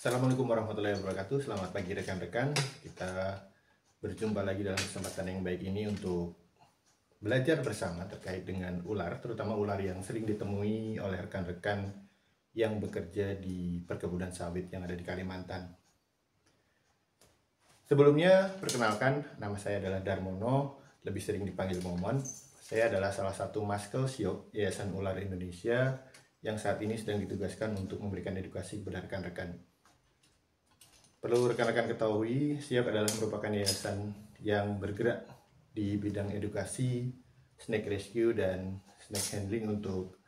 Assalamualaikum warahmatullahi wabarakatuh. Selamat pagi rekan-rekan. Kita berjumpa lagi dalam kesempatan yang baik ini untuk belajar bersama terkait dengan ular, terutama ular yang sering ditemui oleh rekan-rekan yang bekerja di perkebunan sawit yang ada di Kalimantan. Sebelumnya, perkenalkan, nama saya adalah Darmono, lebih sering dipanggil Momon. Saya adalah salah satu Maskel Siok Yayasan Ular Indonesia yang saat ini sedang ditugaskan untuk memberikan edukasi kepada rekan-rekan. Perlu rekan-rekan ketahui, SIOK adalah merupakan yayasan yang bergerak di bidang edukasi, snake rescue, dan snake handling untuk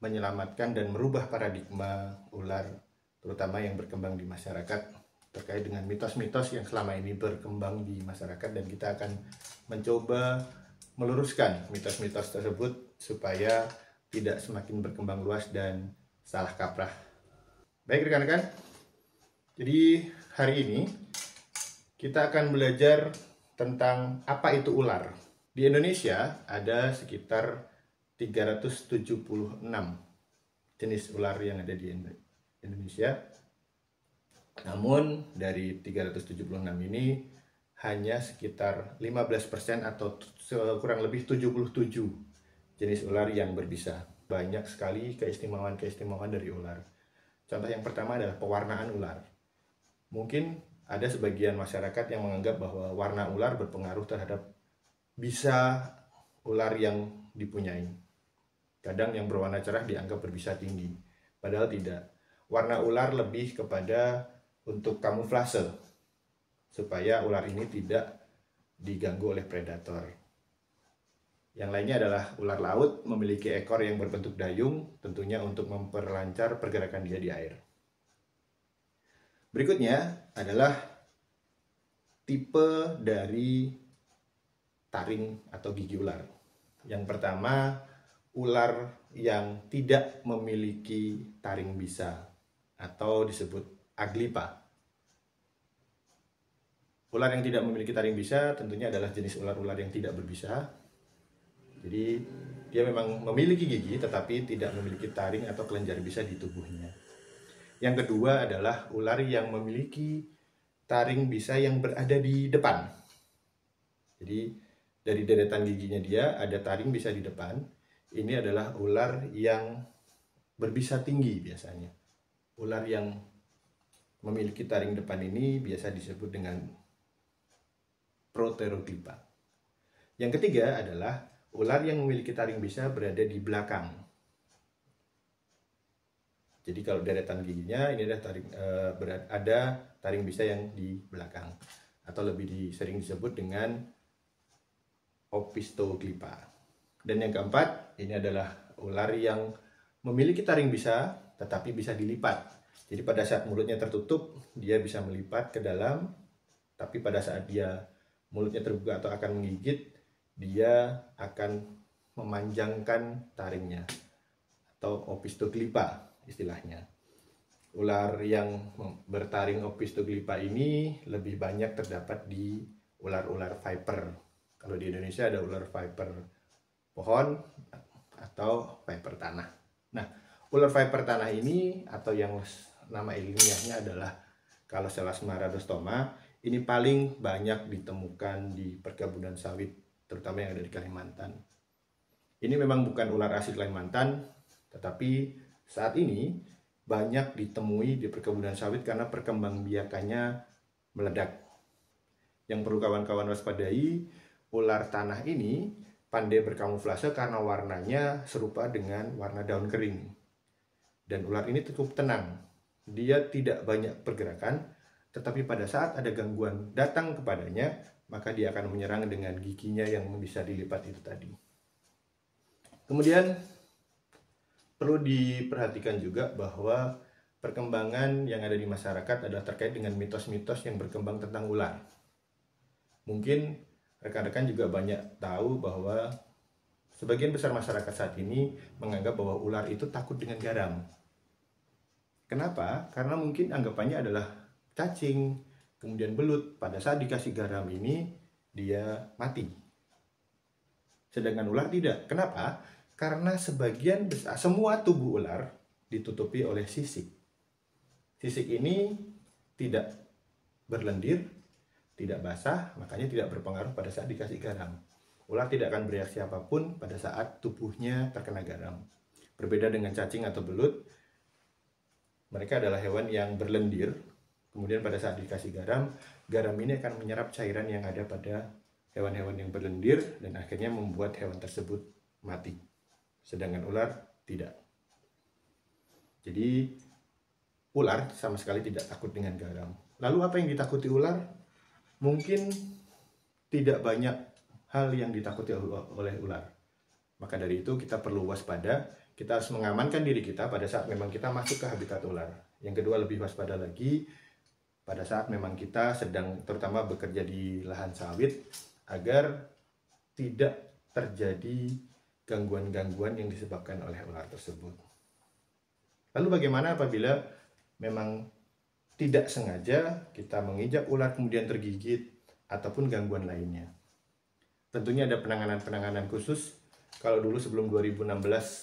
menyelamatkan dan merubah paradigma ular, terutama yang berkembang di masyarakat, terkait dengan mitos-mitos yang selama ini berkembang di masyarakat, dan kita akan mencoba meluruskan mitos-mitos tersebut supaya tidak semakin berkembang luas dan salah kaprah. Baik rekan-rekan, jadi hari ini kita akan belajar tentang apa itu ular. Di Indonesia ada sekitar 376 jenis ular yang ada di Indonesia. Namun dari 376 ini hanya sekitar 15% atau kurang lebih 77 jenis ular yang berbisa. Banyak sekali keistimewaan-keistimewaan dari ular. Contoh yang pertama adalah pewarnaan ular. Mungkin ada sebagian masyarakat yang menganggap bahwa warna ular berpengaruh terhadap bisa ular yang dipunyai. Kadang yang berwarna cerah dianggap berbisa tinggi, padahal tidak. Warna ular lebih kepada untuk kamuflase, supaya ular ini tidak diganggu oleh predator. Yang lainnya adalah ular laut memiliki ekor yang berbentuk dayung, tentunya untuk memperlancar pergerakan dia di air. Berikutnya adalah tipe dari taring atau gigi ular. Yang pertama, ular yang tidak memiliki taring bisa atau disebut aglipa. Ular yang tidak memiliki taring bisa tentunya adalah jenis ular-ular yang tidak berbisa. Jadi dia memang memiliki gigi tetapi tidak memiliki taring atau kelenjar bisa di tubuhnya. Yang kedua adalah ular yang memiliki taring bisa yang berada di depan. Jadi dari deretan giginya dia ada taring bisa di depan. Ini adalah ular yang berbisa tinggi biasanya. Ular yang memiliki taring depan ini biasa disebut dengan Proteroglipa. Yang ketiga adalah ular yang memiliki taring bisa berada di belakang. Jadi kalau deretan giginya ini ada taring bisa yang di belakang, atau lebih sering disebut dengan Opisthoglypha. Dan yang keempat, ini adalah ular yang memiliki taring bisa tetapi bisa dilipat. Jadi pada saat mulutnya tertutup, dia bisa melipat ke dalam, tapi pada saat dia mulutnya terbuka atau akan menggigit, dia akan memanjangkan taringnya, atau Opisthoglypha istilahnya. Ular yang bertaring Opisthoglypha ini lebih banyak terdapat di ular-ular viper. Kalau di Indonesia ada ular viper pohon atau viper tanah. Nah, ular viper tanah ini atau yang nama ilmiahnya adalah Calocelas maradostoma, ini paling banyak ditemukan di perkebunan sawit, terutama yang ada di Kalimantan. Ini memang bukan ular asli Kalimantan, tetapi saat ini banyak ditemui di perkebunan sawit karena perkembangbiakannya meledak. Yang perlu kawan-kawan waspadai, ular tanah ini pandai berkamuflase karena warnanya serupa dengan warna daun kering. Dan ular ini cukup tenang. Dia tidak banyak pergerakan, tetapi pada saat ada gangguan datang kepadanya, maka dia akan menyerang dengan giginya yang bisa dilipat itu tadi. Kemudian perlu diperhatikan juga bahwa perkembangan yang ada di masyarakat adalah terkait dengan mitos-mitos yang berkembang tentang ular. Mungkin rekan-rekan juga banyak tahu bahwa sebagian besar masyarakat saat ini menganggap bahwa ular itu takut dengan garam. Kenapa? Karena mungkin anggapannya adalah cacing, kemudian belut. Pada saat dikasih garam ini, dia mati. Sedangkan ular tidak. Kenapa? Karena sebagian besar, semua tubuh ular ditutupi oleh sisik. Sisik ini tidak berlendir, tidak basah, makanya tidak berpengaruh pada saat dikasih garam. Ular tidak akan bereaksi apapun pada saat tubuhnya terkena garam. Berbeda dengan cacing atau belut, mereka adalah hewan yang berlendir. Kemudian pada saat dikasih garam, garam ini akan menyerap cairan yang ada pada hewan-hewan yang berlendir dan akhirnya membuat hewan tersebut mati. Sedangkan ular tidak. Jadi ular sama sekali tidak takut dengan garam. Lalu apa yang ditakuti ular? Mungkin tidak banyak hal yang ditakuti oleh ular. Maka dari itu kita perlu waspada, kita harus mengamankan diri kita pada saat memang kita masuk ke habitat ular. Yang kedua, lebih waspada lagi pada saat memang kita sedang terutama bekerja di lahan sawit, agar tidak terjadi gangguan-gangguan yang disebabkan oleh ular tersebut. Lalu bagaimana apabila memang tidak sengaja kita menginjak ular kemudian tergigit ataupun gangguan lainnya? Tentunya ada penanganan-penanganan khusus. Kalau dulu sebelum 2016,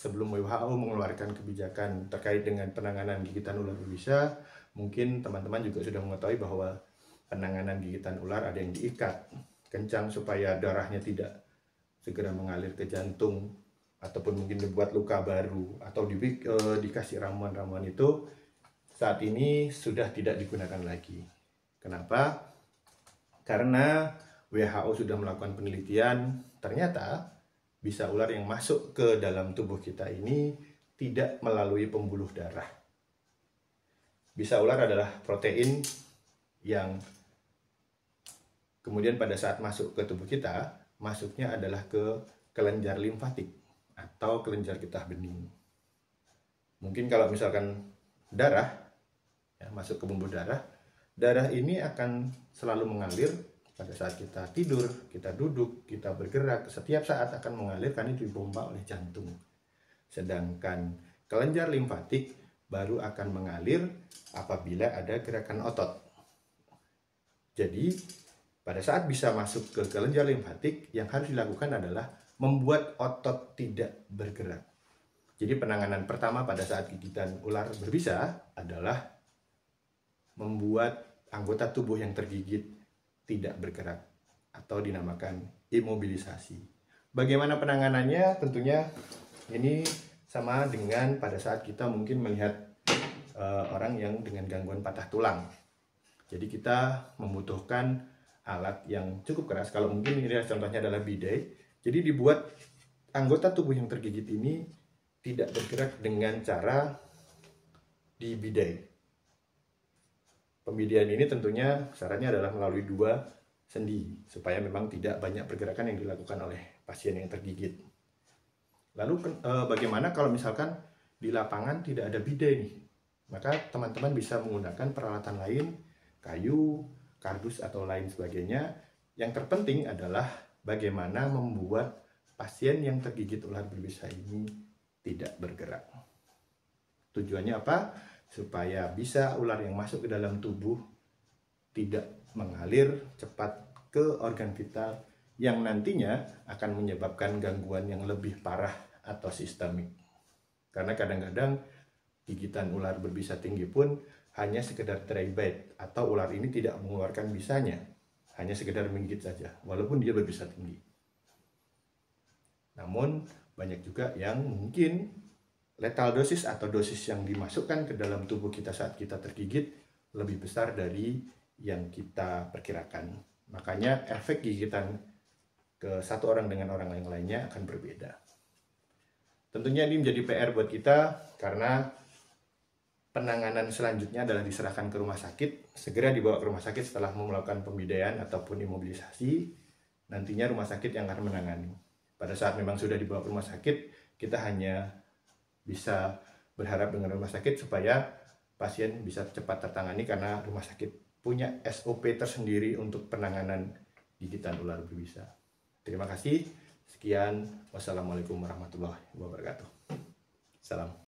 sebelum WHO mengeluarkan kebijakan terkait dengan penanganan gigitan ular berbisa, mungkin teman-teman juga sudah mengetahui bahwa penanganan gigitan ular ada yang diikat kencang supaya darahnya tidak segera mengalir ke jantung, ataupun mungkin dibuat luka baru, atau dikasih ramuan-ramuan itu saat ini sudah tidak digunakan lagi. Kenapa? Karena WHO sudah melakukan penelitian, ternyata bisa ular yang masuk ke dalam tubuh kita ini tidak melalui pembuluh darah. Bisa ular adalah protein yang kemudian pada saat masuk ke tubuh kita, masuknya adalah ke kelenjar limfatik atau kelenjar getah bening. Mungkin kalau misalkan darah ya, masuk ke pembuluh darah, darah ini akan selalu mengalir pada saat kita tidur, kita duduk, kita bergerak, setiap saat akan mengalir karena dipompa oleh jantung. Sedangkan kelenjar limfatik baru akan mengalir apabila ada gerakan otot. Jadi pada saat bisa masuk ke kelenjar limfatik, yang harus dilakukan adalah membuat otot tidak bergerak. Jadi penanganan pertama pada saat gigitan ular berbisa adalah membuat anggota tubuh yang tergigit tidak bergerak atau dinamakan imobilisasi. Bagaimana penanganannya? Tentunya ini sama dengan pada saat kita mungkin melihat orang yang dengan gangguan patah tulang. Jadi kita membutuhkan alat yang cukup keras. Kalau mungkin ini contohnya adalah bidai. Jadi dibuat anggota tubuh yang tergigit ini tidak bergerak dengan cara dibidai. Pembidian ini tentunya syaratnya adalah melalui 2 sendi supaya memang tidak banyak pergerakan yang dilakukan oleh pasien yang tergigit. Lalu bagaimana kalau misalkan di lapangan tidak ada bidai nih? Maka teman-teman bisa menggunakan peralatan lain, kayu, kardus atau lain sebagainya. Yang terpenting adalah bagaimana membuat pasien yang tergigit ular berbisa ini tidak bergerak. Tujuannya apa? Supaya bisa ular yang masuk ke dalam tubuh tidak mengalir cepat ke organ vital yang nantinya akan menyebabkan gangguan yang lebih parah atau sistemik. Karena kadang-kadang gigitan ular berbisa tinggi pun hanya sekedar dry bite atau ular ini tidak mengeluarkan bisanya, hanya sekedar menggigit saja walaupun dia berbisa tinggi. Namun banyak juga yang mungkin lethal dosis atau dosis yang dimasukkan ke dalam tubuh kita saat kita tergigit lebih besar dari yang kita perkirakan. Makanya efek gigitan ke satu orang dengan orang yang lainnya akan berbeda. Tentunya ini menjadi PR buat kita karena penanganan selanjutnya adalah diserahkan ke rumah sakit, segera dibawa ke rumah sakit setelah melakukan pembidaian ataupun imobilisasi. Nantinya rumah sakit yang akan menangani. Pada saat memang sudah dibawa ke rumah sakit, kita hanya bisa berharap dengan rumah sakit supaya pasien bisa cepat tertangani karena rumah sakit punya SOP tersendiri untuk penanganan gigitan ular berbisa. Terima kasih. Sekian. Wassalamualaikum warahmatullahi wabarakatuh. Salam.